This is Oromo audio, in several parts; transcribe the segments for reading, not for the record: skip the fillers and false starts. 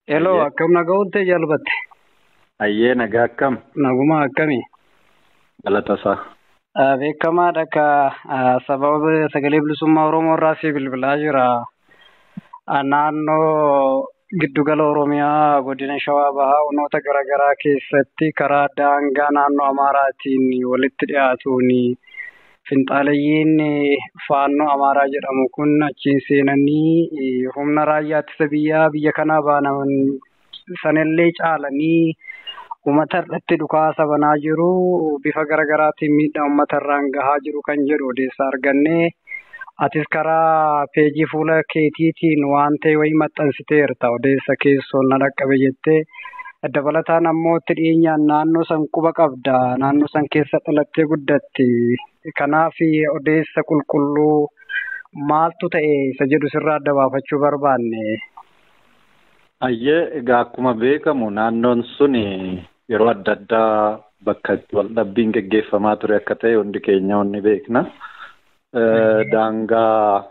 Hello, akkam nagahuutte jalbatte. Ayyee nagaa akkam? Naguma akkami? Galatasaa. Beekamaadha akka sababa sagalee bilisummaa Oromoo irraa si bilbilaa jira. Naannoo giddugala Oromiyaa godina Shawaa Bahaa onoota garaagaraa keessatti karaa daangaa naannoo Amaaraatiin walitti dhiyaatuun finxaalayyiin faannoo Amaaraa jedhamu kun achiin seenanii humna raayyaa ittisa biyya kanaa baanan sanillee caalanii uummata irratti dhukaasa banaa jiru. Bifa garaagaraatiin miidhaa uummata irraan gahaa jiru kan jedhu odeessa arganne. Atis karaa peejii fuula keetiitiin waan ta'e wayii maxxansiteerta odeessa keessoon na dhaqqabe jettee. Dabalataan ammoo itti dhiyeenyaan naannoo san quba qabda. Naannoo san keessa dhalattee guddatti. Kanaaf odeessa qulqulluu maaltu ta'e isa jedhu sirraa adda baafachuu barbaanne. Ayyee egaa akkuma beekamu naannoon sun yeroo adda addaa bakka itti waldhabbiin geggeeffamaa ture akka ta'e hundi keenya ni beekna. Daangaa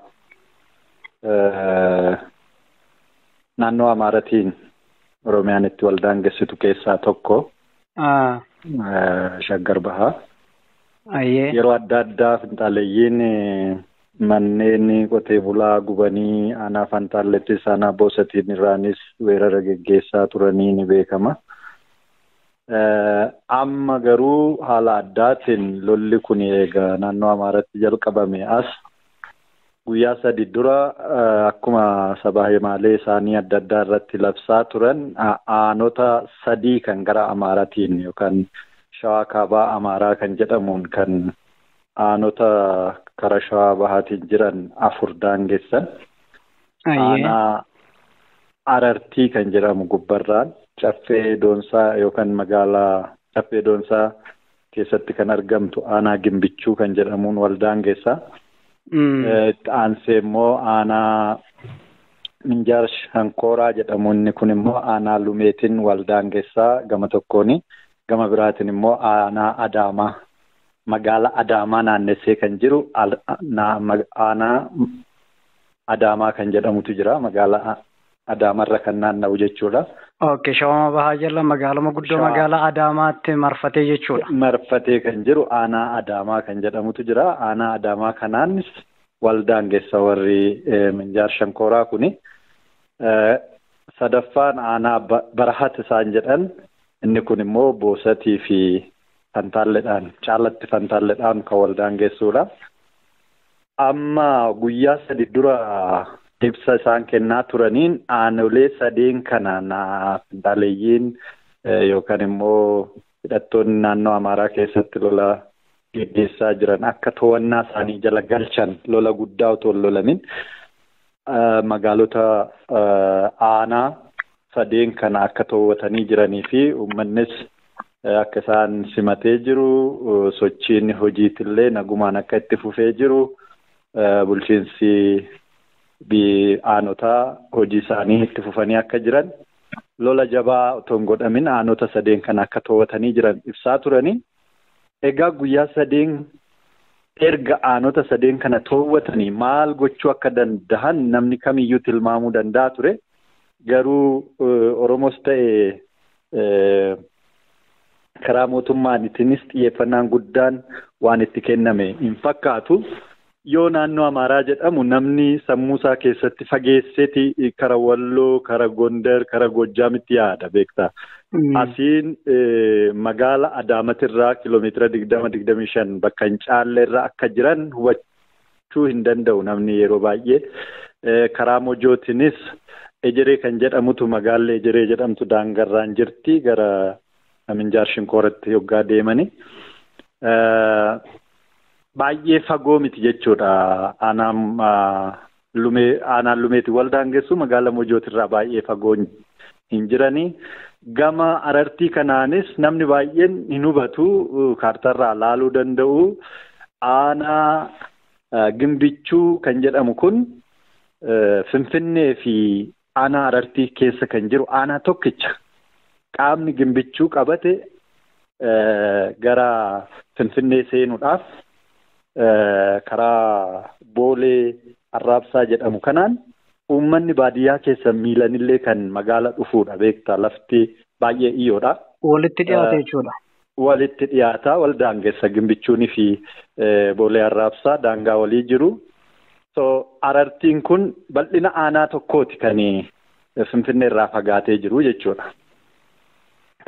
naannoo Amaaratiin Oromiyaan itti wal daangessitu keessaa tokko Shaggar Bahaa. Yeroo adda addaa finxaalayyiin manneen qotee bulaa gubanii aanaa Fantaallettis aanaa Boosatiin irraanis weerara geggeessaa turanii ni beekama. Amma garuu haala addaatiin lolli kun egaa naannoo Amaaratti jalqabame as guyyaa 3 dura akkuma sabaa himaalee isaanii adda addaa irratti labsaa turan aanota 3 kan gara Amaaratiin yookaan Shawaa Kaabaa Amaaraa kan jedhamuun kan aanota kara Shawaa Bahaatiin jiran 4 daangessan. Aanaa Arartii kan jedhamu gubbarraan Caffee Doonsaa yookaan magaalaa Caffee Doonsaa keessatti kan argamtu aanaa Gimbichuu kan jedhamuun wal daangessa. Aansee immoo aanaa Minjaar Shankooraa jedhamu inni kun immoo aanaa Lumeetiin wal daangessaa gama tokkooni. Gama biraatiin immoo aanaa Adaamaa magaalaa Adaamaa naannessee kan jiru aanaa Adaamaa kan jedhamutu jira. Magaalaa Adaamarra kan naanna'u jechuudha. Okay, Shawaa Bahaa jala magaaluma guddoo magaalaa Adaamaatti marfatee jechuudha. Marfatee kan jiru aanaa Adaamaa kan jedhamutu jira. Aanaa Adaamaa kanaanis wal daangessa warri Minjaar Shankooraa kuni. Sadaffaan aanaa Barahat isaan jedhan inni kun immoo Boosatii fi Fantaalledhaan caalatti Fantaalledhaan kan wal daangessuudha. Amma guyyaa 3 dura ibsa isaan kennaa turaniin aanolee 3 kana finxaalayyiin yookaan immoo hidhattoonni naannoo Amaaraa keessatti lola geggeessaa jiran akka to'annaa isaanii jala galchan lola guddaa otoo hin lolamin magaalota aanaa 3 kana akka to'atanii jiranii fi uummannis akka isaan simatee jiru sochiin hojiitillee nagumaan akka itti fufee jiru bulchiinsi aanotaa hojii isaanii itti fufanii akka jiran lola jabaa otoo hin godhamin aanota 3 kana akka to'atanii jiran ibsaa turanii. Egaa guyyaa 3 erga aanota 3 kana to'atanii maal gochuu akka danda'an namni kamiyyuu tilmaamuu danda'a ture. Garuu Oromoos ta'e karaa mootummaatiinis xiyyeeffannaan guddaan waan itti kenname hin fakkaatu. Yoo naannoo Amaaraa jedhamu namni sammuu isaa keessatti fageesseeti kara Walloo, kara Gondar, kara Gojjaamitti yaada beektaa. Asiin magaala Adaamatirraa kiiloomeetira 20-25 bakka hin caalleerraa akka jiran hubachuu hin danda'u namni yeroo baay'ee. Karaa Mojootinis Ejeree kan jedhamutu magaalli Ejeree jedhamtu daangarraan jirti gara Minjaar Shankooratti yoggaa deemani. Baay'ee fagoo miti jechuudha. Aanaan Lumeeti wal daangessu magaala Mojootirraa baay'ee fagoo hin jiranii. Gama Arartii kanaanis namni baay'een hin hubatu kaartarraa laaluu danda'u. Aanaa Gimbichuu kan jedhamu kun Finfinnee fi aanaa Arartii keessa kan jiru aanaa tokkicha qaamni gimbichuu qabate gara Finfinnee seenuudhaaf karaa Boolee Arraabsaa jedhamu kanaan uummanni baadiyyaa keessa miilanillee kan magaala dhufuudha beektaa lafti baay'ee iyyoodha. Walitti dhiyaata jechuudha. Walitti dhiyaataa wal daangeessa gimbichuunii fi Boolee Arraabsaa daangaa walii jiru. So Arartiin kun bal'ina aanaa tokkooti kan Finfinnee irraa fagaatee jiru jechuudha.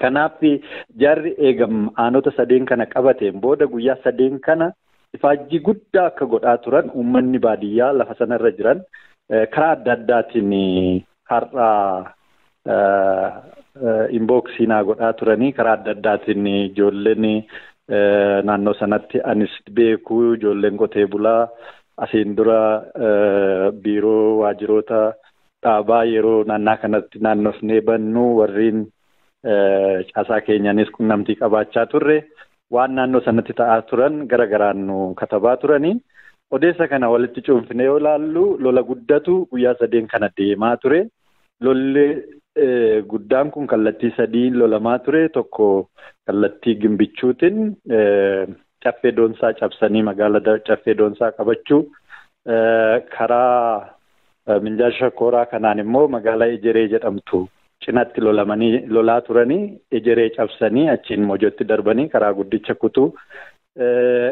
Kanaaf jarri eegam aanota sadeen kana qabateen booda guyyaa sadeen kana ifaajjii guddaa akka godhaa turan uummanni baadiyyaa lafa sanarra jiran karaa adda addaatiin har'a inboksiinaa godhaa turanii karaa adda addaatiin ijoolleen naannoo sanatti anis beekuu ijoolleen qotee bulaa asiin dura biiroo waajiroota dhaabaa yeroo naannaa kanatti naannofnee bannu warriin caasaa keenyaanis qunnamtii qabaachaa turre waan naannoo sanatti ta'aa turan gara garaan nu katabaa turanii odeessa kana walitti cuunfinee yoo ilaallu lola guddatu guyyaa sadeen kana deemaa ture. Lolli guddaan kun kallattii sadii lolamaa ture. Tokko kallattii gimbichuutiin caffee doonsaa cabsanii magaalaa caffee doonsaa qabachuu karaa Minjaal Shakooraa kanaan immoo magaalaa Ejeree jedhamtu cinatti lolaa turanii Ejeree cabsanii achiin Moojootti darbanii karaa guddicha kutuu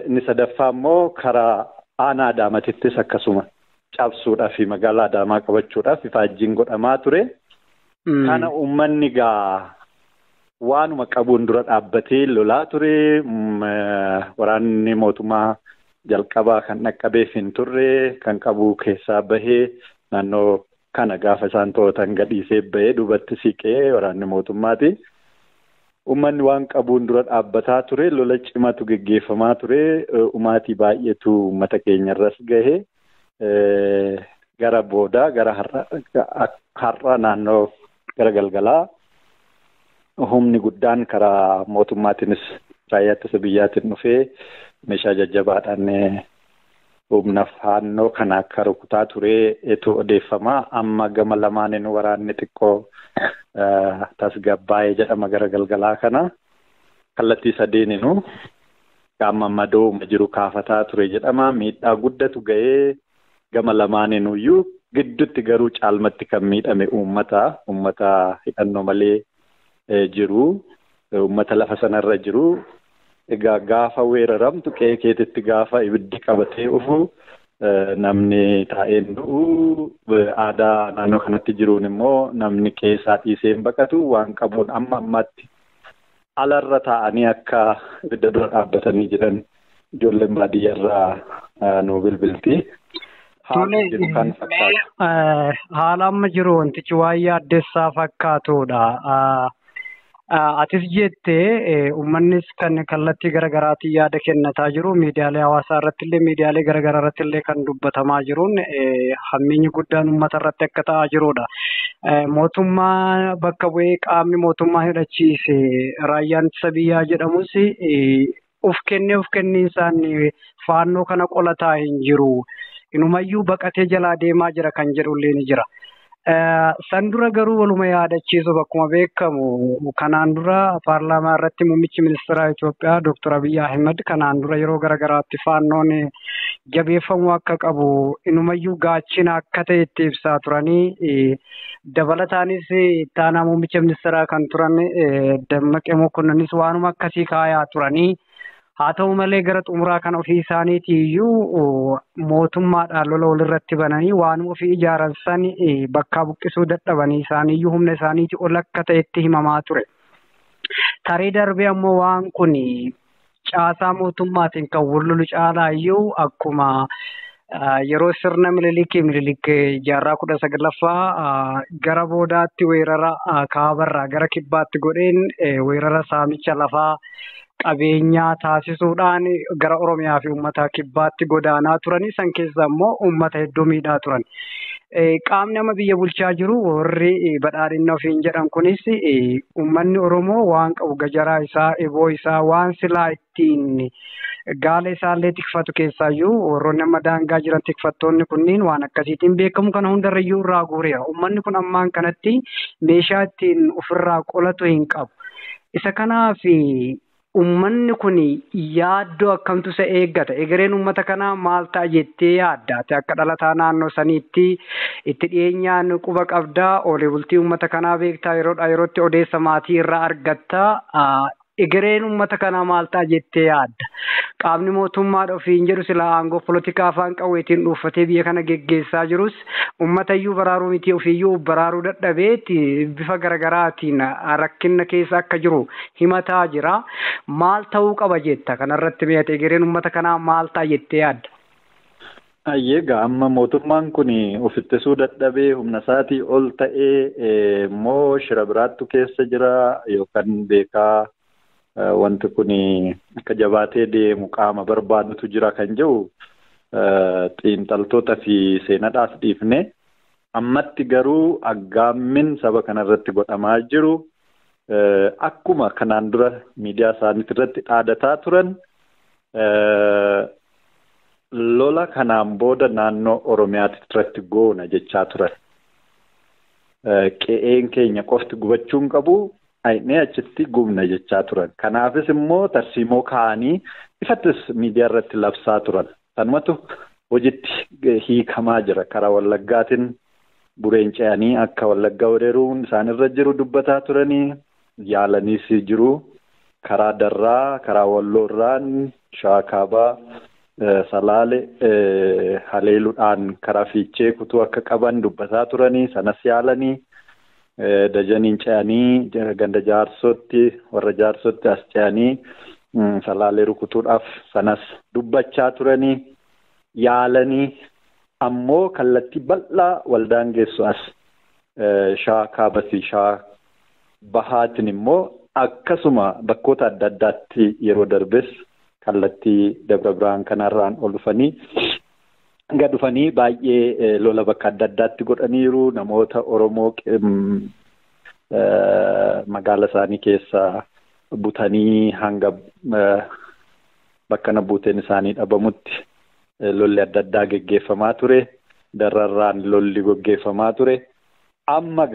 inni sadaffaa immoo karaa aanaa Adaamatittis akkasuma cabsuudhaaf magaalaa Adaamaa qabachuudhaaf ifaajjiin godhamaa ture. Kana uummanni waanuma qabuun dura dhaabbatee lolaa ture. Waraanni mootummaa jalqabaa kan dhaqqabeef hin turre kan qabu keessaa bahee naannoo kana gaafa isaan to'atan gadhiisee bahee duubatti siqee waraanni mootummaati. Uummanni waan qabuun dura dhaabbataa ture. Lola cimatu geggeeffamaa ture. Umaatii baay'eetu uummata keenyarras gahe. Gara boodaa gara har'a naannoo gara galgalaa humni guddaan karaa mootummaatiinis raayyaa ittisa biyyaatiin dhufee meeshaa jajjabaadhaan humna faannoo kana akka rukutaa ture eetu odeeffamaa. Amma gama lamaaniin waraanni xiqqoo tasgabbaa'ee jedhama gara galgalaa kana kallattii sadeeniinuu qaama madooma jiru kaafataa ture jedhama. Miidhaa guddatu ga'ee gama lamaaniinuyyuu gidduutti garuu caalmatti kan miidhame uummata hidhannoo malee jiru uummata lafa sanarra jiru. Egaa gaafa weeraramtu qe'ee keetitti gaafa ibiddi qabatee dhufu namni taa'een du'u aadaa naannoo kanatti jiruun immoo namni keessaa dhiisee hin baqatu waan qabuun amma ammaatti alarra taa'anii akka ibidda dura dhaabbatanii jiran ijoolleen baadiyyaarraa nu bilbilti. Haala amma jiru wantichi waa'ee addeessaa fakkaatudha. Atis jettee uummannis kan kallattii garaagaraatiin yaada kennataa jiru. Miidiyaalee hawaasaa irratti illee miidiyaalee garaagaraa irratti illee kan dubbatamaa jiruun hammeenyi guddaan uummata irratti akka ta'aa jirudha. Mootummaa bakka bu'ee qaamni mootummaa hidhachiise raayyaan ittisa biyyaa jedhamus of kenniinsaan faannoo kana qolataa hin jiru. Inumayyuu baqatee jalaa deemaa jira kan jedhullee ni jira. San dura garuu waluma yaadachiisuuf akkuma beekamu kanaan dura paarlaamaa irratti muummichi ministeeraa Itoophiyaa Dr. Abiy Ahmed kanaan dura yeroo garaagaraatti faannoon jabeeffamuu akka qabu inumayyuu gaachina akka ta'e itti ibsaa turanii dabalataanis ittaanaa muummicha ministeeraa kan turan Dammaqee Mokonnonis waanuma akkasii kaayaa turanii. Haa ta'u malee gara xumuraa kan ofii isaaniitiiyyuu mootummaadhaan lola walirratti bananii waan ofii ijaaran san bakkaa buqqisuu dadhabanii isaaniiyyuu humna isaaniitii ol akka ta'etti himamaa ture. Taree darbee ammoo waan kun caasaa mootummaatiin kan wallolu caalaayyuu akkuma yeroo sirna Minilik jaarraa 19ffaa gara boodaatti weerara kaabarraa gara kibbaatti godheen weerara saamicha lafaa qabeenyaa taasisuudhaan gara Oromiyaa fi uummata kibbaatti godaanaa turanii san keessa immoo uummata hedduu miidhaa turan. qaamni amma biyya bulchaa jiru warri badhaadhina ofiin jedhan kunis uummanni Oromoo waan qabu gajaraa isaa eboo isaa waan silaa ittiin gaala isaallee tikfatu keessaayyuu warroonni amma daangaa jiran tikfattoonni kunniin waan akkasiitiin beekamu kana hundarrayyuu irraa guureera. Uummanni kun ammaan kanatti meeshaa ittiin ofirraa qolatu hin qabu. Isa kanaaf uummanni kun yaaddoo akkamtu isa eeggata? Egereen uummata kanaa maal ta'a jettee yaadda? Akka dhalataa naannoo saniitti itti dhiyeenyaan quba qabdaa, oolee bultii uummata kanaa beektaa, yeroodhaa yerootti odeessa maatii irraa argattaa. Egereen uummata kanaa maal ta'a jettee yaadda? Qaamni mootummaadha ofiin jedhu sila aangoo polotikaa afaan qawweetiin dhuunfatee biyya kana geggeessaa jirus uummatayyuu baraaruu miti ofiiyyuu baraaruu dadhabeeti bifa garaagaraatiin rakkina keessa akka jiru himataa jira. Maal ta'uu qaba jetta? Kanarratti meeta egereen uummata kanaa maal ta'a jettee yaadda? Egaa amma mootummaan kun ofittisuu dadhabee humna isaatii ol ta'ee immoo shira biraattu keessa jira yookaan beekaa wanti kun akka jabaatee deemu qaama barbaadutu jira kan jedhu xiinxaltoota fi seenaadhaaf dhiifne ammatti garuu aggaammin saba kanarratti godhamaa jiru akkuma kanaan dura miidiyaa isaaniitti irratti dhaadataa turan lola kanaan booda naannoo Oromiyaatti irratti goona jechaa turan. Qe'een keenya qofti gubachuun qabu. Aynee achitti gubna jechaa turan. Kanaafis immoo tarsiimoo kaanii ifattis miidiyaa irratti labsaa turan. Sanumatu hojiitti hiikamaa jira. Karaa Wallaggaatiin bureen ce'anii akka Wallaggaa weeraruun isaanirra jiru dubbataa turanii yaalaniis jiru. Karaa Darraa, karaa Walloorraan, Shaakaabaa, Salaale haleeluudhaan karaa Fiichee kutuu akka qaban dubbataa turanii sanas yaalanii. Dajaniin ce'anii ganda jaarsootti warra jaarsootti as ce'anii Salaalee rukutuudhaaf sanas dubbachaa turanii yaalanii ammoo kallattii bal'aa waldaan geessu as Shaakaabaa fi Bahaatiin immoo akkasuma bakkoota adda addaatti yeroo darbes kallattii Dabra Birhaan kanarraan ol dhufanii gad dhufanii baay'ee lola bakka adda addaatti godhaniiru. Namoota Oromoo magaala isaanii keessaa butanii hanga bakka buuteen isaanii dhabamutti lolli adda addaa geggeeffamaa ture. Darrarraan lolli geggeeffamaa ture. Amma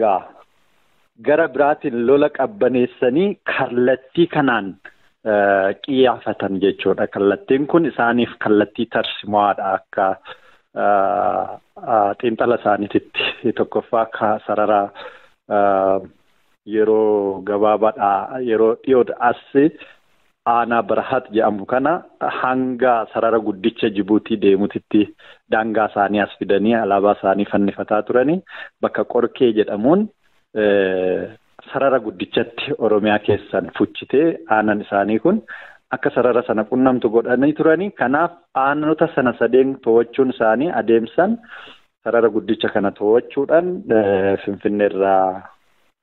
gara biraatiin lola qabbaneessanii kallattii kanaan qiyyaafatan jechuudha. Kallattiin kun isaaniif kallattii tarsimaadha akka xiinxala isaaniitti tokkoffaa akka sararaa yeroo gabaabaadhaa yeroo dhiyoodha as aanaa Barahat jedhamu kana hanga sarara guddicha Jibuutii deemutitti daangaa isaanii as fidanii alaabaa isaanii fannifataa turanii bakka Qorkee jedhamuun sarara guddichatti Oromiyaa keessan fuchitee aanan isaanii kun akka sarara sana qunnamtu godhanii turanii. Kanaaf aanota sana sadeen to'achuun isaanii adeemsan sarara guddicha kana to'achuudhaan Finfinneerraa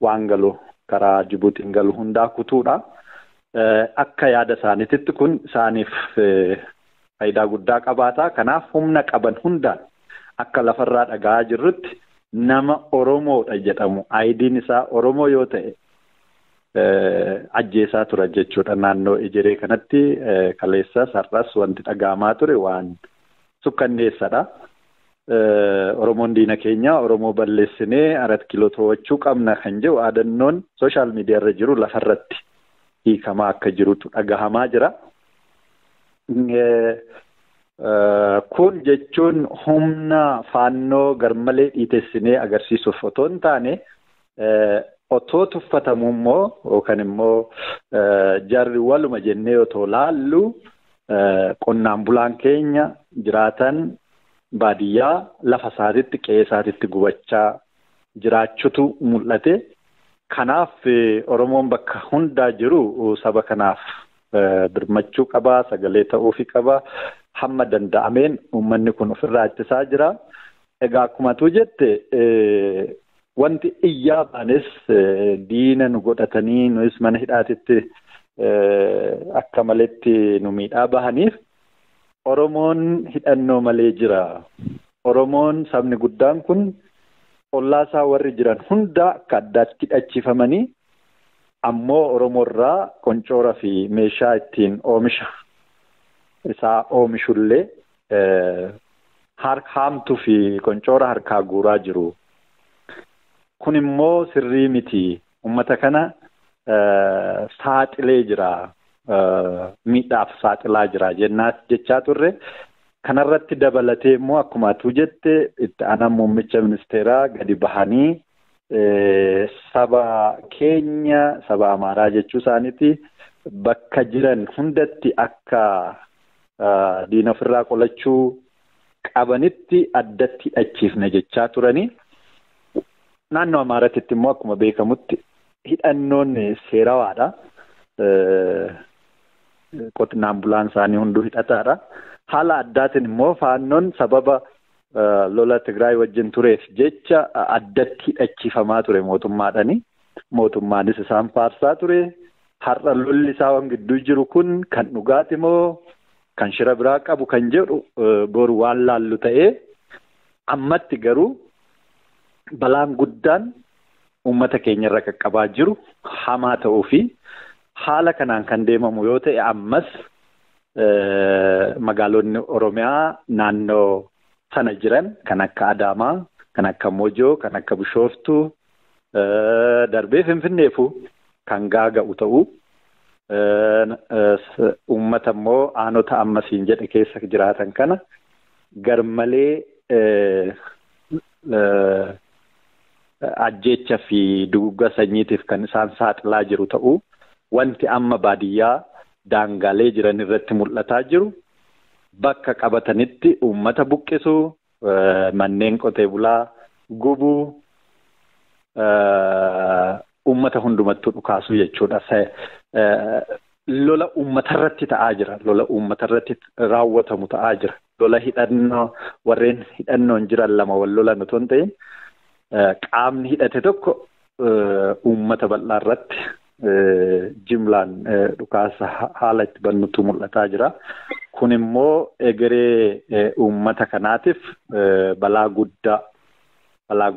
waan galu karaa Jibuutiin galu hundaa kutuudha. Akka yaada isaaniitti kun isaaniif faayidaa guddaa qabaata. Kanaaf humna qaban hundaan akka lafarraa dhagaa jirrutti nama Oromoodha jedhamu aayidiin isaa Oromoo yoo ta'e ajjeesaa tura jechuudha. Naannoo Ejeree kanatti kaleessa sarras wanti dhagahamaa ture waan sukkanneessadha. Oromoon diina keenya Oromoo balleessinee 4 kiiloo to'achuu qabna kan jedhu aadannoon sooshaal miidiyaa irra jiru lafarratti hiikamaa akka jirutu dhagahamaa jira. Kun jechuun humna faannoo garmalee dhiitessinee agarsiisuuf otoo hin taane otoo tuffatamu immoo yookaan immoo jarri waluma jennee otoo laallu qonnaan bulaan keenya jiraatan baadiyyaa lafa isaatitti qe'ee isaatitti gubachaa jiraachutu mul'ate. Kanaaf Oromoon bakka hundaa jiru saba kanaaf birmachuu qaba, sagalee ta'uufi qaba. Hamma danda'ameen uummanni kun ofirraa ittisaa jira. Egaa akkuma atu jette wanti iyyaa baanes diina nu godhatanii nuyis mana hidhaatitti akka maletti nu miidhaa bahaniif Oromoon hidhannoo malee jira. Oromoon sabni guddaan kun ollaasaa warri jiran hunda akka addaatti hidhachiifamanii ammoo Oromoorraa qoncooraa fi meeshaa ittiin oomisha isaa oomishullee haamtuu fi qoncoora harkaa guuraa jiru. Kun immoo sirrii miti. Uummata kana saaxilee jira. Miidhaaf saaxilaa jira jechaa turre. Kanarratti dabalatee immoo akkuma atuu jette itti aanaa muummicha ministeeraa gadi bahanii saba keenya saba Amaaraa jechuu isaaniiti bakka jiran hundatti akka diina ofirraa qolachuu qabanitti addatti hidhachiifna jechaa turanii. Naannoo Amaaraatti immoo akkuma beekamutti hidhannoon seerawaadha. Qonnaan bulaan isaanii hunduu hidhataadha. Haala addaatiin immoo faannoon sababa lola Tigraay wajjin tureef jecha addatti hidhachiifamaa ture mootummaadhaani. Mootummaanis isaan faarsaa ture. Har'a lolli isaa waan gidduu jiru kun kan dhugaati moo kan shira biraa qabu kan jedhu boru waan laallu ta'ee ammatti garuu balaan guddaan uummata keenya irra qaqqabaa jiru hamaa ta'uu fi haala kanaan kan deemamu yoo ta'e ammas magaalonni Oromiyaa naannoo sana jiran kan akka Adaamaa, kan akka Mojoo, kan akka Bishooftuu darbee Finfinneefu kan gaaga'u ta'uu uummata immoo aanota ammasiin jedhe keessa jiraatan kana garmalee ajjeecha fi dugugga sanyiitiif kan isaan saaxilaa jiru ta'uu wanti amma baadiyyaa daangaalee jiran irratti mul'ataa jiru bakka qabatanitti uummata buqqisuu manneen qotee bulaa gubuu uummata hundumattuu dhukaasuu jechuudha. Lola uummatarratti ta'aa jira. Lola uummatarratti raawwatamu ta'aa jira. Lola hidhannoo warreen hidhannoon jiran lama wal lolan otoo hin ta'in qaamni hidhate tokko uummata bal'aa irratti jimlaan dhukaasa haala itti bannutu mul'ataa jira. Kun immoo egeree uummata kanaatiif balaa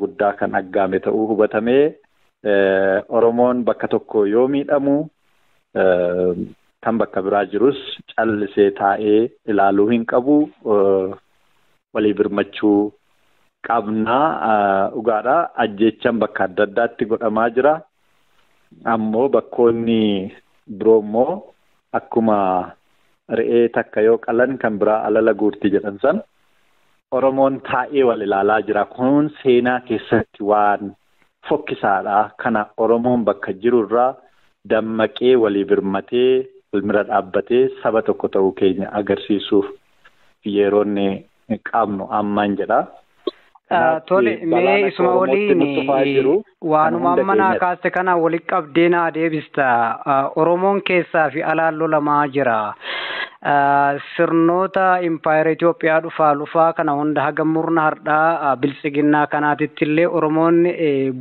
guddaa kan aggaame ta'uu hubatamee Oromoon bakka tokko yoo miidhamu kan bakka biraa jirus callisee taa'ee ilaaluu hin qabu. Walii birmachuu qabnaa dhugaadha. Ajjeechaan bakka adda addaatti godhamaa jira. Ammoo bakkoonni biroo immoo akkuma re'ee takka yoo qalan kan biraa alala guurti jedhan san Oromoon taa'ee wal ilaalaa jira. Kun seenaa keessatti waan fokkisaadha. Kana Oromoon bakka jirurraa dammaqee walii birmatee walmira dhaabbatee saba tokko ta'uu keenya agarsiisuuf yeroon qabnu ammaan jedha. Tole mee isuma waliin waanuma ammanaa kaaste kana walitti qabdee naa deebista. Oromoon keessaa fi alaan lolamaa jira. Sirnoota impaayera Itoophiyaa dhufaa kana hunda haga murna hardhaa biltsiginnaa kanaatitti illee Oromoon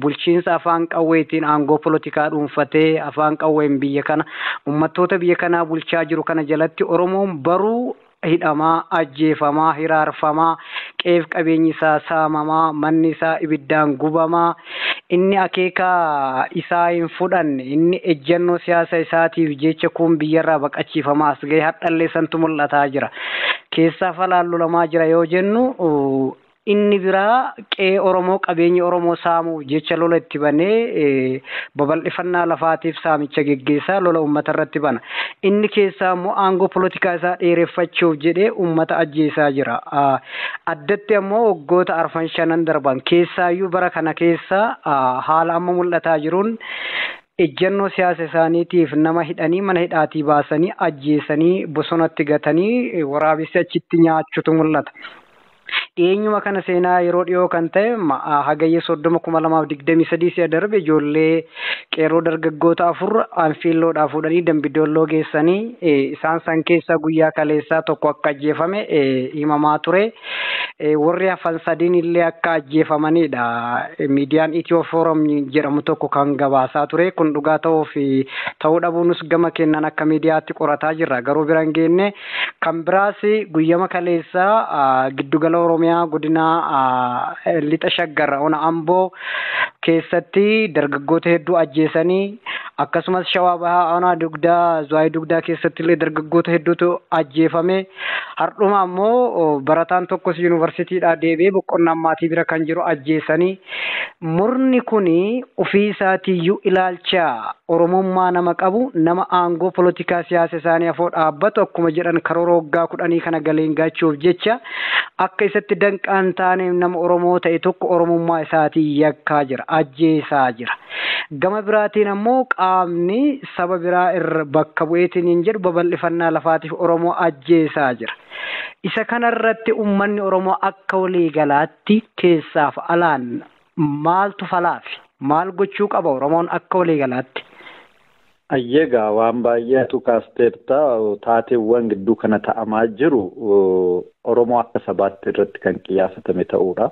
bulchiinsa afaan qawweetiin aangoo polotikaa dhuunfatee afaan qawween biyya kana uummattoota biyya kanaa bulchaa jiru kana jalatti Oromoon baruu hidhamaa, ajjeefamaa, hiraarfamaa, qeef qabeenyi isaa saamamaa, manni isaa ibiddaan gubamaa, inni akeeka isaa hin fudhanne, inni ejjennoo siyaasa isaatiif jecha kun biyyarraa baqachiifamaa as ga'e hadhallee santu mul'ataa jira. Keessaa falaan lolamaa jira yoo jennu inni biraa qe'ee Oromoo qabeenya Oromoo saamuuf jecha lola itti banee babal'ifannaa lafaatiif saamicha geggeessaa lola uummata irratti bana. Inni keessaa immoo aangoo polotikaa isaa dheereffachuuf jedhee uummata ajjeesaa jira. Addatti ammoo waggoota 4-5 darban keessaayyuu bara kana keessa haala amma mul'ataa jiruun ejjennoo siyaasa isaaniitiif nama hidhanii mana hidhaatii baasanii ajjeesanii bosonatti gatanii waraabessi achitti nyaachutu mul'ata. Dhiyeenyuma kana seenaa yeroo dhiyoo kan ta'e hagayya 30,2023 si'a darbe ijoollee qeerroo dargaggoota 4 anfiilloodhaa fuudhanii Dambidolloo geessanii isaan san keessa guyyaa kaleessaa tokko akka ajjeefame himamaa ture. Warri hafan sadiin illee akka ajjeefamanidha. Miidiyaan Itiyoo Fooram jedhamu tokko kan gabaasaa ture. Kun dhugaa ta'uu dhabuunus gama kennan akka miidiyaatti qorataa jirra. Garuu bira hin geenne kan biraas guyyama kaleessaa giddugala Oromoo Oromiyaa godina lixa Shaggar ona Amboo keessatti dargaggoota hedduu ajjeesanii akkasumas Shawaa Bahaa ona dugdaa Zuwaayii dugdaa keessatti illee dargaggoota hedduutu ajjeefame. Hardhuma ammoo barataan tokkos yuunivarsiitiidhaa deebi'ee boqonnaa maatii bira kan jiru ajjeesanii. Murni kuni ofii isaatiiyyuu ilaalcha Oromummaa nama qabu nama aangoo politikaa siyaasa isaanii afoo dhaabbatu akkuma jedhan karoora waggaa 10 kana galeen gaachuuf jecha akka isatti danqaan taane nama Oromoo ta'e tokko Oromummaa isaatii yakkaa jira, ajjeesaa jira. Gama biraatiin ammoo qaamni saba biraa irra bakka bu'eetiin hin jedhu babal'ifannaa lafaatiif Oromoo ajjeesaa jira. Isa kanarratti uummanni Oromoo akka waliigalaatti keessaaf alaan maaltu falaafi? Maal gochuu qaba Oromoon akka waliigalaatti? Ayyeegaa waan baay'eetu kaasteerta taateewwan gidduu kana ta'amaa jiru Oromoo akka sabaatti irratti kan qiyaafatame ta'uudha.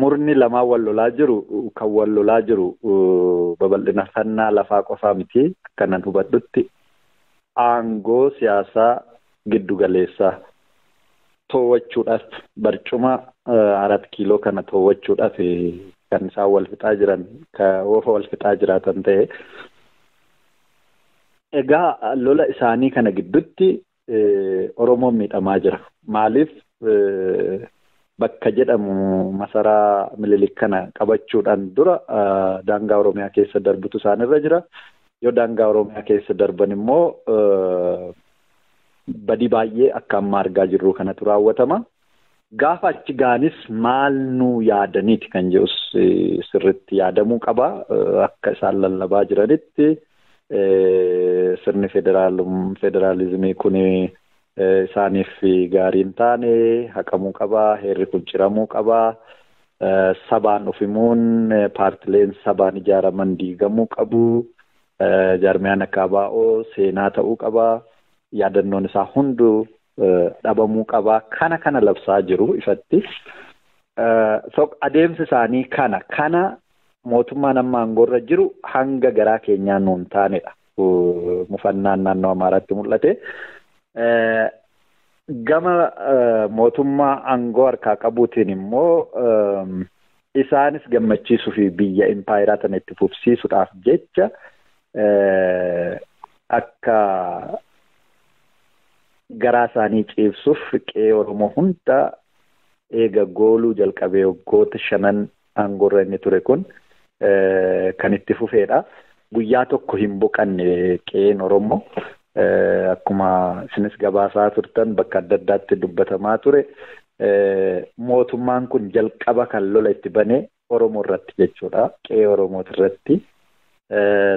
Murni lamaa wal lolaa jiru kan wal lolaa jiru babal'ifannaa lafaa qofaa miti kanan hubadhutti aangoo siyaasaa giddu galeessaa to'achuudhaaf barcuma 4 kiiloo kana to'achuudhaaf kan isaan wal fixaa jiran oofa wal fixaa jiraatan ta'e egaa lola isaanii kana gidduutti Oromoon miidhamaa jira. Maaliif bakka jedhamu masaraa Minilik kana qabachuudhaan dura daangaa Oromiyaa keessa darbutu isaanirra jira. Yoo daangaa Oromiyaa keessa darban immoo badii baay'ee akka amma argaa jirru kanatu raawwatama. Gaafa achi gaanis maal nu yaadaniiti kan jedhus sirriitti yaadamuu qaba. Akka isaan lallabaa jiranitti sirni federaalizimii kun isaaniif gaarii hin taane haqamuu qaba. Heerri kun ciramuu qaba. Sabaan ofimuun paartileen sabaan ijaaraman diigamuu qabu. Jaarmiyaan akka ABO seenaa ta'uu qaba. Yaadannoon isaa hunduu dhabamuu qaba. Kana labsaa jiru ifatti. Adeemsi isaanii kana mootummaan amma aangoorra jiru hanga garaa keenyaa nuun taanedha. Mufannaan naannoo Amaaraatti mul'ate. Gama mootummaa aangoo harkaa qabuutiin immoo isaanis gammachiisuu fi biyya impaayiraa tana itti fufsiisuudhaaf jecha akka garaa isaanii ciibsuuf qe'ee Oromoo hunda eega gooluu jalqabee waggoota 5 aangoorra inni ture kun kan itti fufeedha. Guyyaa tokko hin boqanne qe'een Oromoo akkuma isinis gabaasaa turtan bakka adda addaatti dubbatamaa ture. Mootummaan kun jalqaba kan lola itti banee Oromoo irratti jechuudha. Qe'ee Oromooti irratti.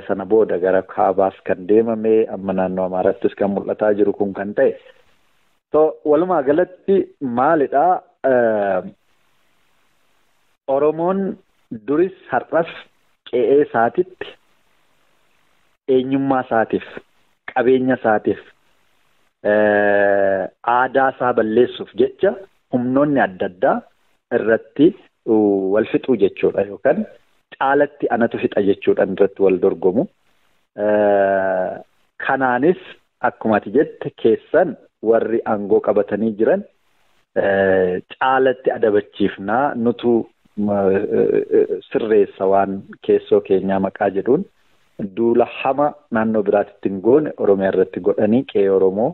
Sana booda gara kaabaas kan deemame amma naannoo Amaaraattis kan mul'ataa jiru kun kan ta'e. Walumaa galatti maalidhaa? Oromoon duris har'as qe'ee isaatitti eenyummaa isaatiif qabeenya isaatiif aadaa isaa balleessuuf jecha humnoonni adda addaa irratti wal fixuu jechuudha yookaan caalatti anatu fixa jechuudhaan irratti wal dorgomu. Kanaanis akkuma ati jette keessan warri aangoo qabatanii jiran caalatti adabachiifnaa nutu sirreessa waan keessoo keenyaa maqaa jedhuun duula hama naannoo biraatti hin goone Oromiyaa irratti godhanii qe'ee Oromoo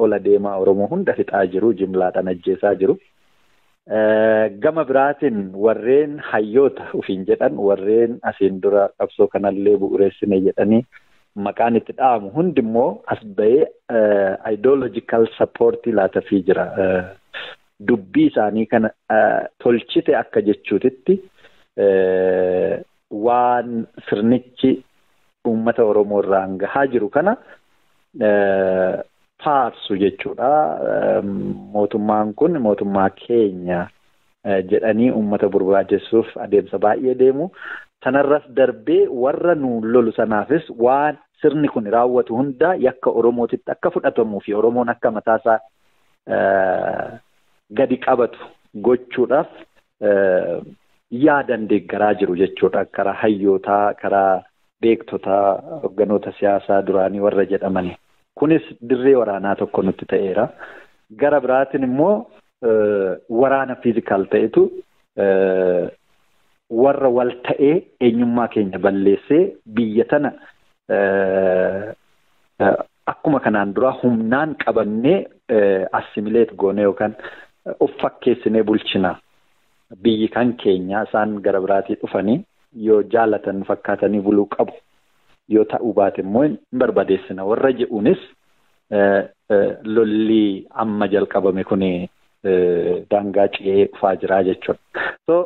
ola deemaa Oromoo hunda fixaa jiru, jimlaadhaan ajjeesaa jiru. Gama biraatiin warreen hayyoota ofiin jedhan warreen asiin dura qabsoo kanallee bu'uureessine jedhanii maqaan itti dha'amu hundi immoo as bahee ideological support laatafii jira. Dubbii isaanii kana tolchite akka jechuutitti waan sirnichi uummata Oromoo irraan gahaa jiru kana faarsu jechuudha. Mootummaan kun mootummaa keenya jedhanii uummata barbaadeessuuf adeemsa baay'ee deemu. Sanarras darbee warra nu lolu sanaafis waan sirni kun raawwatu hunda yakka Oromootitti akka fudhatamuu fi Oromoon akka mataasaa gadi qabatu gochuudhaaf yaadan deeggaraa jiru jechuudha. Karaa hayyootaa, karaa beektotaa, hogganoota siyaasaa duraanii warra jedhamani. Kunis dirree waraanaa tokko nutti ta'eera. gara biraatiin immoo waraana fiizikaal ta'etu warra wal ta'ee eenyummaa keenya balleessee biyya tana akkuma kanaan dura humnaan qabannee assimileet goone yookaan of fakkeessinee bulchina. Biyyi kan keenya isaan gara biraatii dhufanii yoo jaalatan fakkaatanii buluu qabu. Yoo ta'uu baate immoo hin barbadeessina. Warra jedhuunis lolli amma jalqabame kuni daangaa ce'ee dhufaa jira jechuudha. So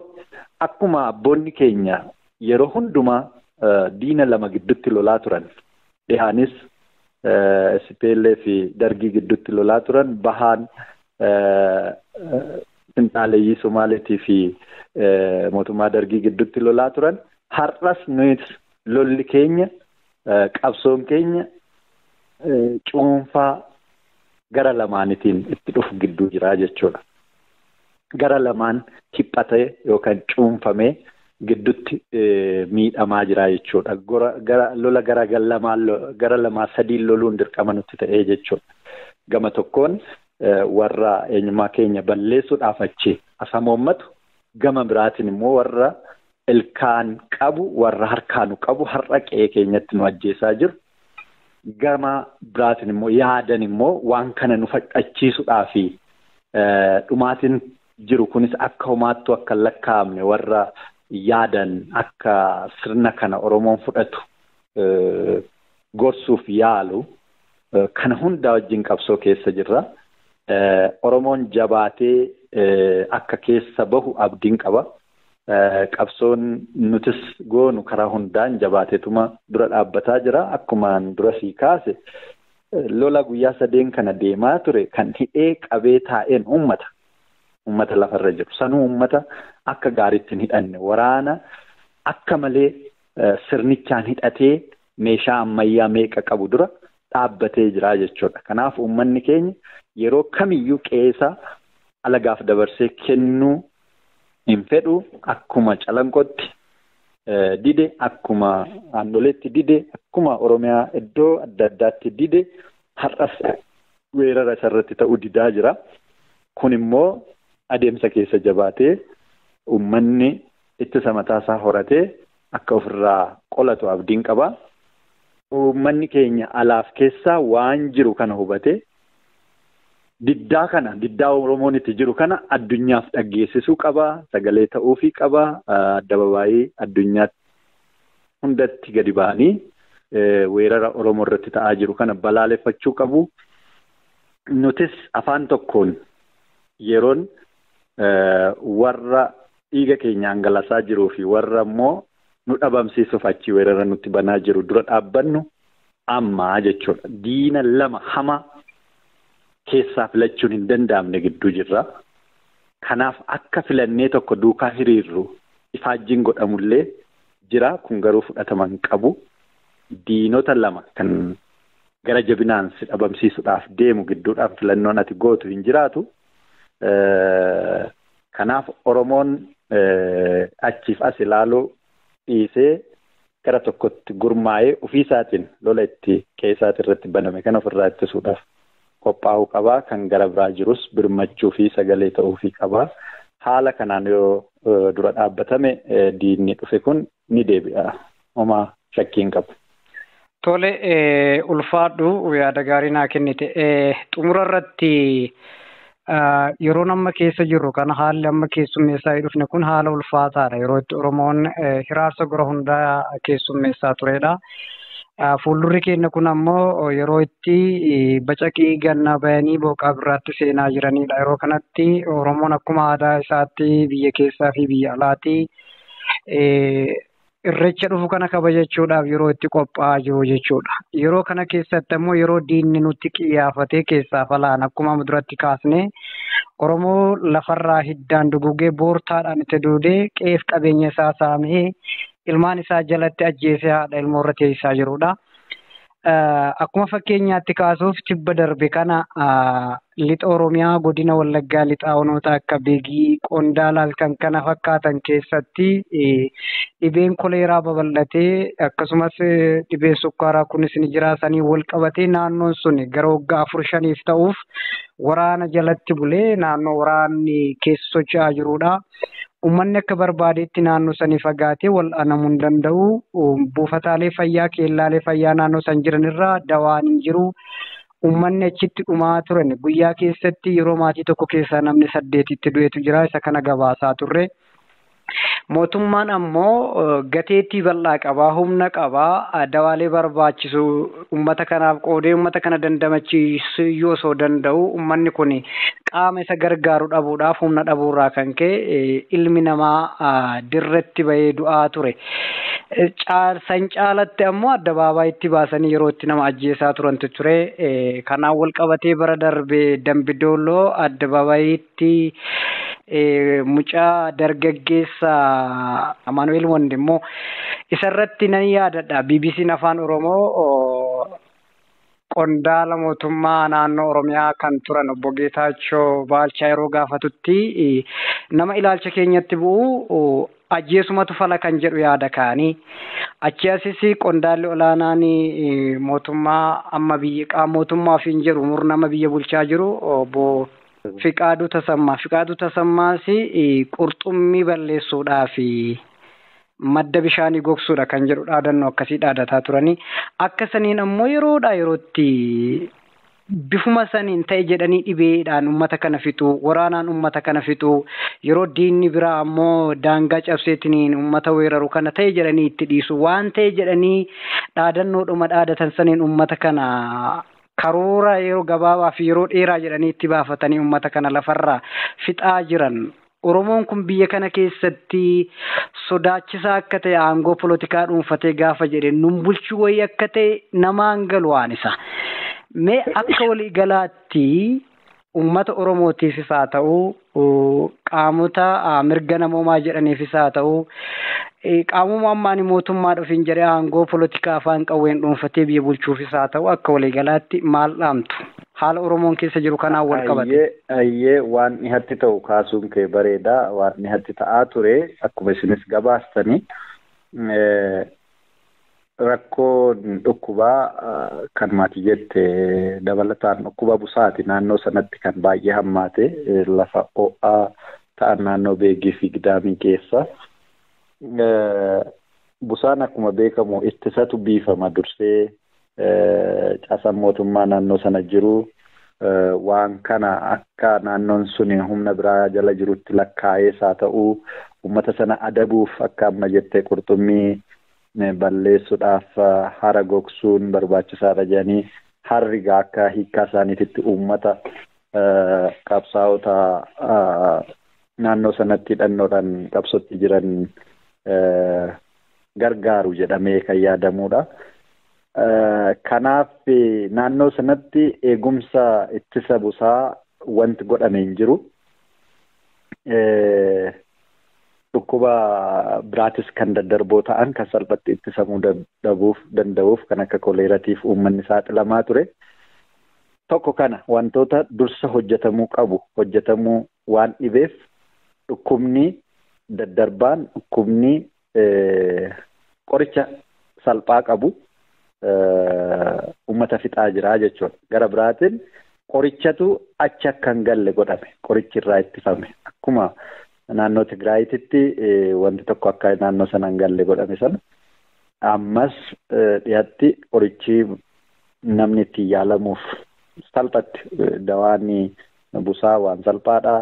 akkuma abboonni keenya yeroo hundumaa diina lama gidduutti lolaa turan. Dhihaanis SPLA fi dargii gidduutti lolaa turan. Bahaan finxaaleeyyii Somaaleetii fi mootummaa dargii gidduutti lolaa turan. Har'as nuyi lolli keenya qabsoon keenya cuunfaa gara lamaanitiin itti dhufu gidduu jira jechuudha. Gara lamaan hiphatee yookaan cuunfamee gidduutti miidhamaa jira jechuudha. Lola gara lamaa sadiin loluun dirqama nutti ta'ee jechuudha. Gama tokkoon warra eenyummaa keenya balleessuudhaaf achi asamoommatu, gama biraatiin immoo warra ilkaan qabu, warra harkaanu qabu, har'a qe'ee keenyatti nu ajjeesaa jiru. Gama biraatiin immoo yaadan immoo waan kana nu fudhachiisuudhaaf dhumaatiin jiru kunis akka homaattuu akka lakkaa'amne warra yaadan akka sirna kana Oromoon fudhatu gorsuuf yaalu kana hunda wajjin qabsoo keessa jirra. Oromoon jabaatee akka keessa bahu abdiin qaba. Qabsoon nutis goonu karaa hundaan jabaateetuma dura dhaabbataa jira. Akkumaan dura sii kaase lola guyyaa 3 kana deemaa ture kan hidhee qabee taa'een uummata lafarra jiru. Sanuu uummata akka gaariitti hin hidhanne, waraana akka malee sirnichaan hidhatee meeshaa ammayyaa meeqa qabu dura dhaabbatee jira jechuudha. Kanaaf uummanni keenya yeroo kamiyyuu qe'ee alagaaf dabarsee kennuu hin fedhu. Akkuma calanqootti dide, akkuma aandoleetti dide, akkuma Oromiyaa iddoo adda addaatti dide, har'as weerara isarratti ta'uu didaa jira. Kun immoo adeemsa keessa jabaatee uummanni ittisa mataasaa horatee akka ofirraa qolatu abdiin qaba. Uummanni keenya alaaf keessaa waan jiru kana hubatee diddaa Oromoon itti jiru kana addunyaaf dhaggeessisuu qaba. Sagalee ta'uufii qaba. Addababaayii addunyaatti hundatti gadi ba'anii weerara Oromoo irratti ta'aa jiru kana balaaleffachuu qabu. Nutis afaan tokkoon yeroon warra dhiiga keenya hangalaasaa jiruu fi warra immoo nu dhabamsiisuuf achi weerara nutti banaa jiru dura dhaabbannu ammaa jechuudha. Diina lama hama keessaa filachuun hin danda'amne gidduu jirra. Kanaaf akka filannee tokko duukaa hiriirru ifaajjiin godhamullee jira. Kun garuu fudhatama hin qabu. Diinota lama kan gara jabinaan si dhabamsiisuudhaaf deemu gidduudhaan filannoon ati gootu hin jiraatu. Kanaaf Oromoon achiif as ilaaluu dhiisee gara tokkotti gurmaa'ee ofii isaatiin lola itti qe'ee irratti baname kan ofirraa ittisuudhaaf qophaa'uu qabaa. Kan gara biraa jirus birmachuu fi sagalee ta'uufii qabaa. Haala kanaan yoo dura dhaabbatame diinni dhufe kun ni deebi'a. Homaa shakkiin qabu. Tole ulfaadhu yaada gaarii naa kennite. Xumura irratti yeroo amma keessa jirru kana haalli amma keessummeessaa dhufne kun haala ulfaataadha. Yeroo itti Oromoon hiraarsa gara hundaa keessummeessaa turedha. Fuuldurri keenya kun ammoo yeroo itti bacaqii gannaa bayanii booqaa biraatti seenaa jiranidha. Yeroo kanatti Oromoon akkuma aadaa isaatti biyya keessaa fi biyya alaatti irreecha dhufu kana kabajachuudhaaf yeroo itti qophaa'aa jiru jechuudha. Yeroo kana keessatti ammoo yeroo diinni nutti qiyyaafate keessaa falaan akkuma duratti kaasne Oromoo lafarraa hiddaan dugugee boortaadhaan itti duudee qe'eef qabeenya isaa saamee ilmaan isaa jalatti ajjeesee haadha ilmoo irra teessisaa jirudha. Akkuma fakkeenyaatti kaasuuf tibba darbe kana lixa Oromiyaa godina Wallaggaa lixaa onoota akka Beegii Qondaalaa kan kana fakkaatan keessatti dhibeen koleeraa babal'atee akkasumas dhibeen sukkaaraa kunis ni jiraatanii wal qabatee naannoon sun gara waggaa 4-5 ta'uuf waraana jalatti bulee naannoo waraanni keessa socho'aa jirudha. Uummanni akka barbaadetti naannoo sanii fagaatee wal'aanamuu hin danda'u. Buufataalee fayyaa keellaalee fayyaa naannoo san jiran irraa dawaan hin jiru. Uummanni achitti dhumaa turan guyyaa keessatti yeroo maatii tokko keessaa namni 8 itti du'etu jira. Isa kana gabaasaa turre. Mootummaan ammoo gateettii bal'aa qabaa, humna qabaa, dawaalee barbaachisu uummata kanaaf qoodee uummata kana dandamachiisuu yoo osoo danda'u uummanni kun qaama isa gargaaru dhabuudhaaf humna dhabuurraa kan ka'e ilmi namaa dirretti bahee du'aa ture. San caalatti ammoo addabaabayitti baasanii yeroo itti nama ajjeesaa turantu ture. Kanaan wal qabatee bara darbee Dambidooloo addabaabayitti mucaa dargaggeessa Amaanu'eel Wandimmoo isarratti nan yaadadha. BBC'n Afaan Oromoo qondaala mootummaa naannoo Oromiyaa kan turan obbo Geetaachoo Baalchaa yeroo gaafatutti nama ilaalcha keenyatti bu'u ajjeesumatu fala kan jedhu yaada kaanii. Achi asis qondaalli olaanaan mootummaa amma biyya qaama mootummaa ofiin jedhu murnama biyya bulchaa jiru obbo Fiqaaduu Tasammaas qurxummii balleessuudhaaf madda bishaanii gogsuudha kan jedhu dhaadannoo akkasii dhaadataa turanii. Akka saniin ammoo yerootti bifuma saniin ta'e jedhanii dhibeedhaan uummata kana fixu, waraanaan uummata kana fixu, yeroo diinni biraa ammoo daangaa cabseetiniin uummata weeraru kana ta'e jedhanii itti dhiisu. Waan ta'e jedhanii dhaadannoodhuma dhaadatan saniin uummata kana karoora yeroo gabaabaa fi yeroo dheeraa jedhanii itti baafatanii uummata kana lafarraa fixaa jiran. Oromoon kun biyya kana keessatti sodaachisaa akka ta'e aangoo polotikaa dhuunfatee gaafa jedhe nun bulchuu wayii akka ta'e namaan galu waan isa. Mee akka walii galaatti uummata Oromootiifis haa ta'u qaamota mirga namoomaa jedhaniifis haa ta'u qaamuma ammaan mootummaa dhufiin jedhee aangoo polotikaa afaan qawween dhuunfatee biyya bulchuufis haa ta'u akka walii galaatti maal dhaamtu? Haala Oromoon keessa jiru kanaan wal qabate. Ayyee waan dhihatti ta'u kaasuun kee bareeda. Waan dhihatti ta'aa ture akkuma isinis gabaastanii rakkoon dhukkubaa kan maatii jette dabalataan dhukkuba busaati naannoo sanatti kan baay'ee hammaate lafa ho'aa ta'an naannoo Beegii fi Gidaamii keessa. Busaan akkuma beekamu ittisatu biifama dursee caasaan mootummaa naannoo sana jiru waan kana akka naannoon sun humna biraa jala jirutti lakkaa'ees haa ta'u uummata sana adabuuf akka amma jettee qurxummii balleessuudhaaf hara gogsuun barbaachisaadha jedhanii harrigaa akka hiikkaa isaaniititti uummata qabsaa'ota naannoo sanatti hidhannoodhaan qabsootti jiran gargaaru jedhamee kan yaadamudha. Kanaaf naannoo sanatti eegumsa ittisa busaa wanti godhame hin jiru. Dhukkuba biraatis kan daddarboo ta'an kan salphatti ittisamuu danda'uuf kan akka koleeratiif uummanni saaxilamaa ture. Tokko kana wantoota dursa hojjetamuu qabu hojjetamuu waan dhibeef dhukkubni daddarbaan dhukkubni qoricha salphaa qabu uummata fixaa jira jechuudha. Gara biraatiin qorichatu achi akka hin galle godhame qorichi irraa ittifame akkuma naannoo Tigraayitti wanti tokko akka naannoo sana hin galle godhame sana ammas dhiyatti qorichi namni itti yaalamuuf salphatti dawaan busaa waan salphaadha.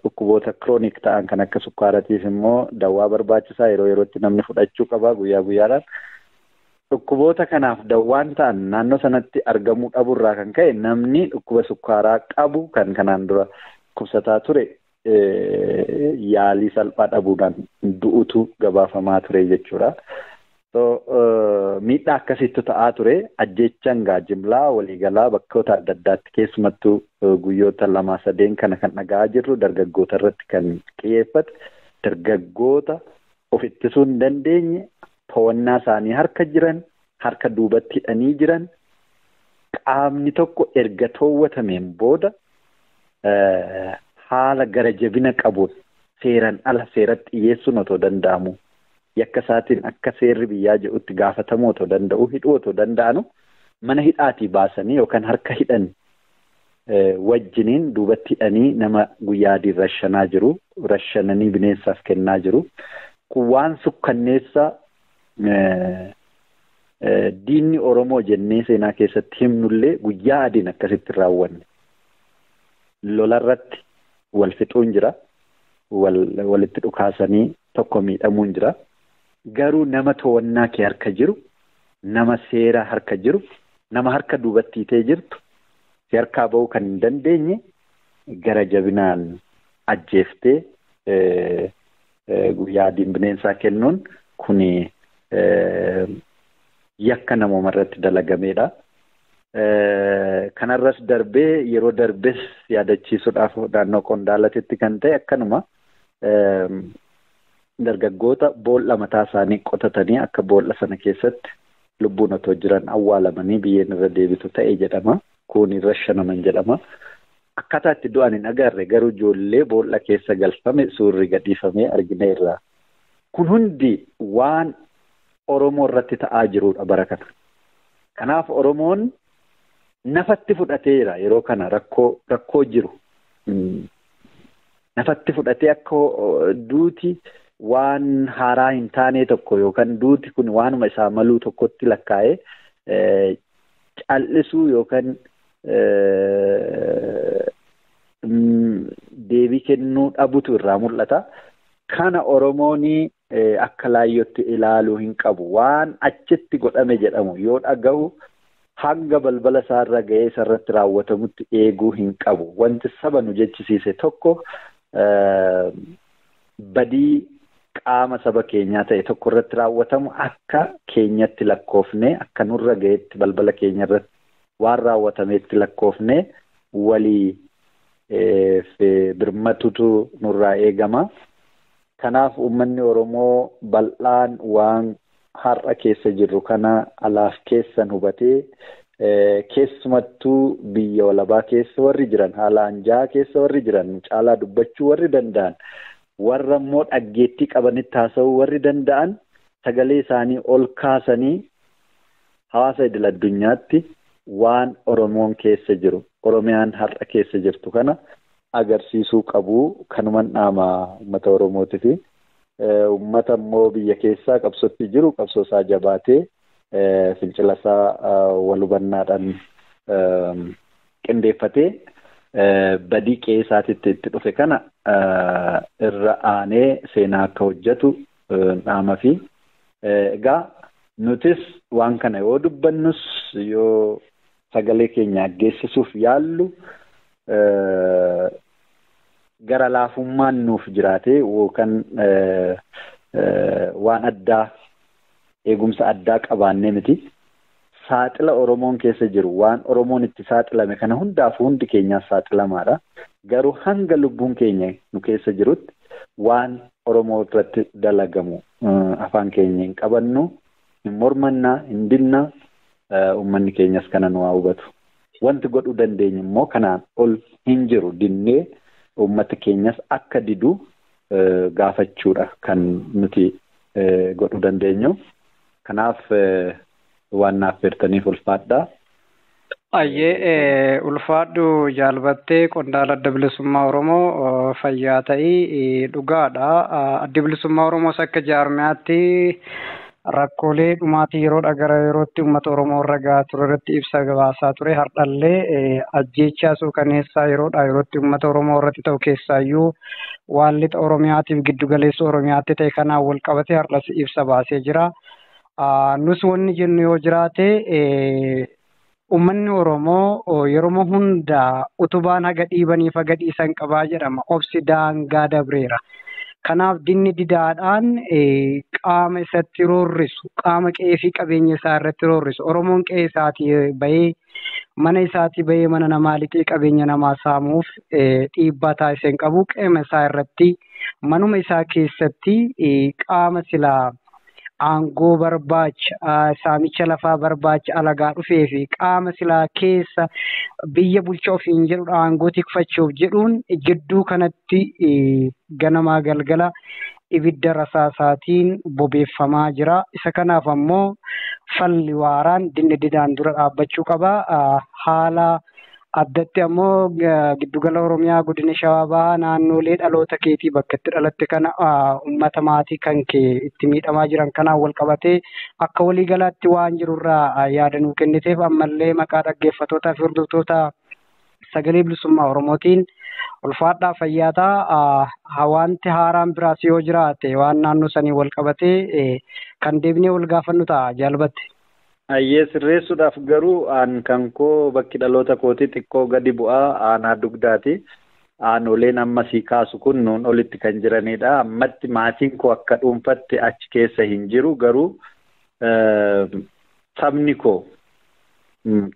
Dhukkuboota kiroonik ta'an kan akka sukkaaratiif immoo dawaa barbaachisaa yeroo yerootti namni fudhachuu qaba guyyaa guyyaadhaan. Dhukkuboota kanaaf dawaan ta'an naannoo sanatti argamuu dhabuurraa kan ka'e namni dhukkuba sukkaaraa qabu kan kanaan dura kubsataa ture yaalii salphaa dhabuudhaan du'utu gabaafamaa ture jechuudha. Miidhaa akkasitti ta'aa ture ajjechaan jimlaa waliigalaa bakkoota adda addaatti keessumattuu guyyoota 2-3 kana kan dhaga'aa jirru dargaggoota irratti kan xiyyeeffate dargaggoota of ittisuu hin dandeenye to'annaa isaanii harka jiran harka duubatti hidhanii jiran qaamni tokko erga toowwatameen booda haala gara jabina qabuun seeran ala seeratti dhiyeessuun otoo danda'amu yakka isaatiin akka seerri biyyaa jedhutti gaafatamuu otoo danda'u hidhuu otoo danda'anu mana hidhaatii baasanii yookaan harka hidhan wajjiniin duubatti hidhanii nama guyyaa adii rashanaa jiru rashananii bineensaaf kennaa jiru kun waan sukkanneessa diinni Oromoo jennee seenaa keessatti himnullee guyyaa adiin akkasitti raawwanne lolarratti wal fixuun jira walitti dhukaasanii tokko miidhamuun jira garuu nama to'annaa kee harka jiru nama seera harka jiru nama harka duubatti hiitee jirtu si harkaa ba'uu kan hin dandeenye gara jabinaan ajjeeftee guyyaa adiin bineensaa kennuun kuni yakka namooma irratti dalagameedha. Kanarras darbee yeroo darbes yaadachiisuudhaaf naannoo Qondaalaatti kan ta'e akkanuma dargaggoota boolla mataa isaanii qotatanii akka boolla sana keessatti lubbuun otoo jiran awwaalamanii biyyeen irra deebitu ta'e jedhama. Kun irra shanaman jedhama. Akkaataa itti du'an hin agarre garuu ijoollee boolla keessa galfame suurri gadhiifamee argina irraa. Kun hundi waan Oromoo irratti ta'aa jirudha bara kana. Kanaaf Oromoon nafatti fudhateera yeroo kana rakkoo jiru. Nafatti fudhatee akka duuti waan haaraa hin taane tokko yookaan duuti kun waanuma isaa maluu tokkotti lakkaa'ee callisuu yookaan deebii kennuu dhabutu irraa mul'ata. Kana Oromoonii akka laayyootti ilaaluu hin qabu. Waan achitti godhame jedhamu yoo dhagahu hanga balbala isaarra ga'ee isarratti raawwatamutti eeguu hin qabu. Wanti saba nu jechisiise tokko badii qaama saba keenyaa ta'e tokko irratti raawwatamu akka keenyatti lakkoofne akka nurra ga'eetti balbala keenya irratti waan raawwatameetti lakkoofne walii birmatutu nurraa eegama. Kanaaf uummanni Oromoo bal'aan waan har'a keessa jirru kana alaaf keessan hubatee keessumattuu biyya walabaa keessa warri jiran haala anjaa keessa warri jiran caalaa dubbachuu warri danda'an warra immoo dhaggeettii qabanitti haasa'uu warri danda'an sagalee isaanii ol kaasanii hawaasa idil addunyaatti waan Oromoon keessa jiru Oromiyaan har'a keessa jirtu kana agarsiisuu qabu. Kanuman dhaama uummata Oromootii fi uummata immoo biyya keessaa qabsootti jiru qabsoo isaa jabaatee fincila isaa wal hubannaadhaan qindeeffatee badii qe'ee isaatitti itti dhufe kana irra aanee seenaa akka hojjetu dhaama fi egaa nutis waan kana yoo dubbannus yoo sagalee keenya geessisuuf yaallu gara laafummaan nuuf jiraate yookaan waan addaa eegumsa addaa qabaannee miti. Saaxila Oromoon keessa jiru waan Oromoon itti saaxilame kana hundaaf hundi keenyaaf saaxilamaadha. Garuu hanga lubbuun keenya nu keessa jirutti waan Oromoo irratti dalagamu afaan keenya hin qabannu, hin mormannaa, hin dinnaa. Uummanni keenyas kana nu haa hubatu. Wanti godhuu dandeenyu immoo kanaan ol hin jiru dinnee uummata keenyas akka didu gaafachuudha kan nuti godhuu dandeenyu. Kanaaf waan naaf feertaniif ulfaadhaa. Ayyee ulfaadhu jaalbattee qondaala adda bilisummaa Oromoo fayyaa ta'ii dhugaadha. Adda bilisummaa Oromoos akka jaarmiyaatti rakkoolee dhumaatii yeroodha gara yerootti uummata Oromoo irra gahaa ture irratti ibsa baasaa ture. Hardhallee ajjeechaa suukaneessaa yeroodha yerootti uummata Oromoo irratti ta'u keessaayyuu waan lixa Oromiyaatiif giddu galeessa Oromiyaatti ta'e kanaan wal qabatee hardhas ibsa baasee jira. Nus wanni jennu yoo jiraate uummanni Oromoo yeroo hunda utubaan haga dhiibaniif haga dhiisan qabaa jedhama. Obsi daangaa dabreera. Kanaaf dinni didaadhaan qaama isatti roorrisu, qaama qe'ee fi qabeenya isaa irratti roorrisu. Oromoon qe'ee isaatii bahee mana isaatii bahee mana namaa lixee qabeenya namaa saamuuf dhiibbaa taasisee hin qabu. Qe'ee isaa irratti manuma isaa keessatti qaama silaa aangoo barbaacha saamicha lafaa barbaacha alagaa dhufee fi qaama silaa keessa biyya bulcha ofiin jedhu aangoo tikfachuuf jedhuun gidduu kanatti ganamaa galgala ibidda rasaasaatiin bobeeffamaa jira. Isa kanaaf ammoo falli waaraan didaan dura dhaabbachuu qaba. Haala addatti ammoo giddugala Oromiyaa godina Shawaa Bahaa naannolee dhaloota keetii bakka itti dhalatte kana uummata maatii kan kee itti miidhamaa jiran kanaan wal qabatee akka waliigalaatti waan jirurraa yaada nuu kenniteef ammallee maqaa dhaggeeffattootaa fi hordoftoota sagalee bilisummaa Oromootiin ulfaadhaa fayyaataa. Wanti haaraan biraas yoo jiraate waan naannoo sanii wal qabatee kan deebinee wal gaafannu ta'a jaalbatte. Ayyee sirreessuudhaaf garuu aan kan koo bakki dhaloota kootii xiqqoo gadi bu'aa aanaa dugdaati. Aanoleen amma sii kaasu kun nuun olitti kan jiranidha. Ammatti maatiin koo akka dhuunfatti achi keessa hin jiru garuu sabni koo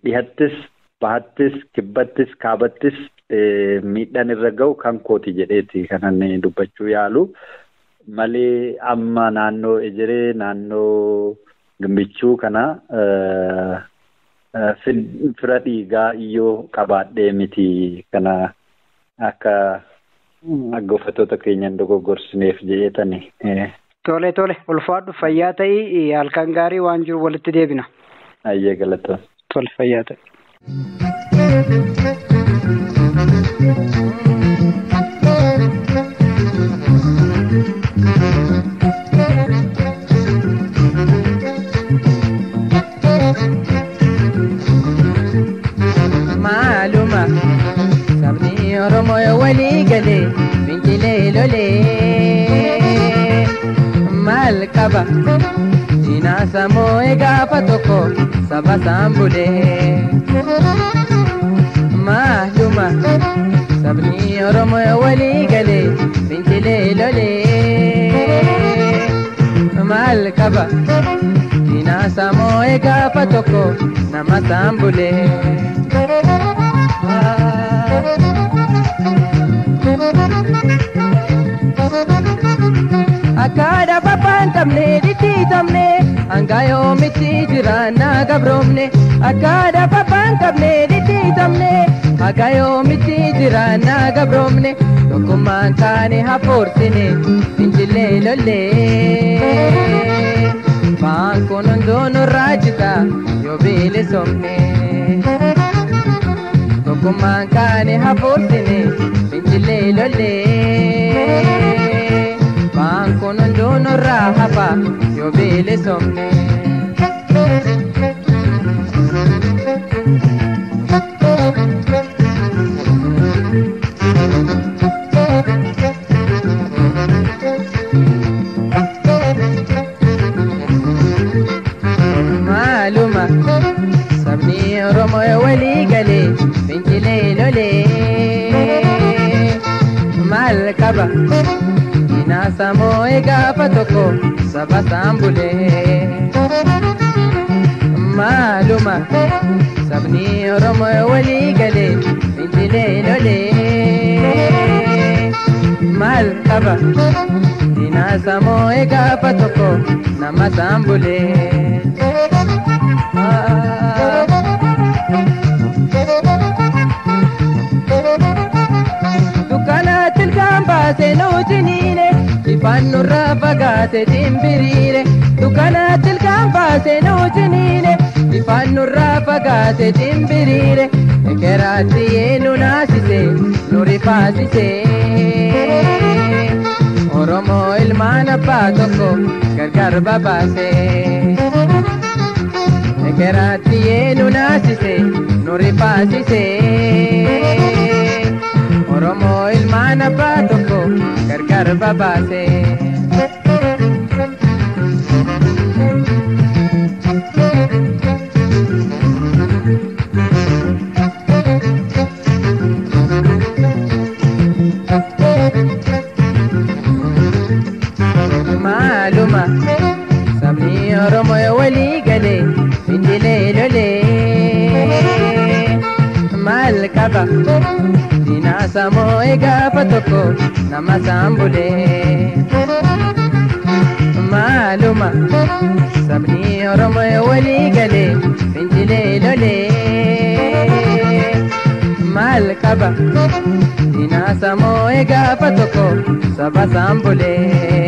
dhihattis bahattis kibbattis kaabattis miidhaan irra ga'u kan kooti jedheeti kanan dubbachuu yaalu malee amma naannoo ejeree naannoo gimbichuu kana fira dhiigaa iyyoo qabaadhee miti kana akka dhaggeeffattoota keenyan dogoggorsineef jedheetani. Tole ulfaadhu fayyaa ta'ii halkan gaarii waan jiru walitti deebina. Ayyee galatoon. Tole fayyaa ta'ii. Maaluma sabni Oromoo walii galee fincilee lolee maal qaba diinaa samoo gaafa tokko saba saambulee. Maaluma sabni Oromoo walii galee fincilee lolee maal qaba diinaa samoo gaafa tokko nama saambulee. Akada babaan tamne diti tamne angayoo miti jiraanna gabroomne. Akada babaan tamne diti tamne angayoo miti jiraanna gabroomne. Tokkummaan kaane hafuursine fincilee lollee. Baan kun hunduun raajita yoo bilisomne. Tokkummaan kaane hafuursine fincilee lollee. Baan kun hunduun raahafa yoo bilisomne. Maaluma sabni Oromoo walii galee fincilee lolee maal qaba diinaa samoo gaafa tokko saba saambulee. Maaluma sabni Oromoo walii galee fincilee lolee maal qaba diinaa samoo gaafa tokko nama saambulee. Dukkana tilkaan baasee nuutiniine ifaan nurraa fagaate dimbiriire. Dukkana tilkaan baasee nuutiniine ifaan nurraa fagaate dimbiriire. Ekeraatti yeenu naasise nu rifaasise. Oromoo ilmaan abbaa tokko gargar babaase. Ekeraatti yeenu naasise nu rifaasise. Oromoo ilmaan abbaa tokko gargar babaase. Maaluma sabni Oromoo walii galee fincilee lolee maal qaba diinaa samoo gaafa tokko nama saambulee. maaluma sabni oromoo walii galee fincilee lolee maal qaba dinaasa moo'ee gaafa tokko saba saambulee.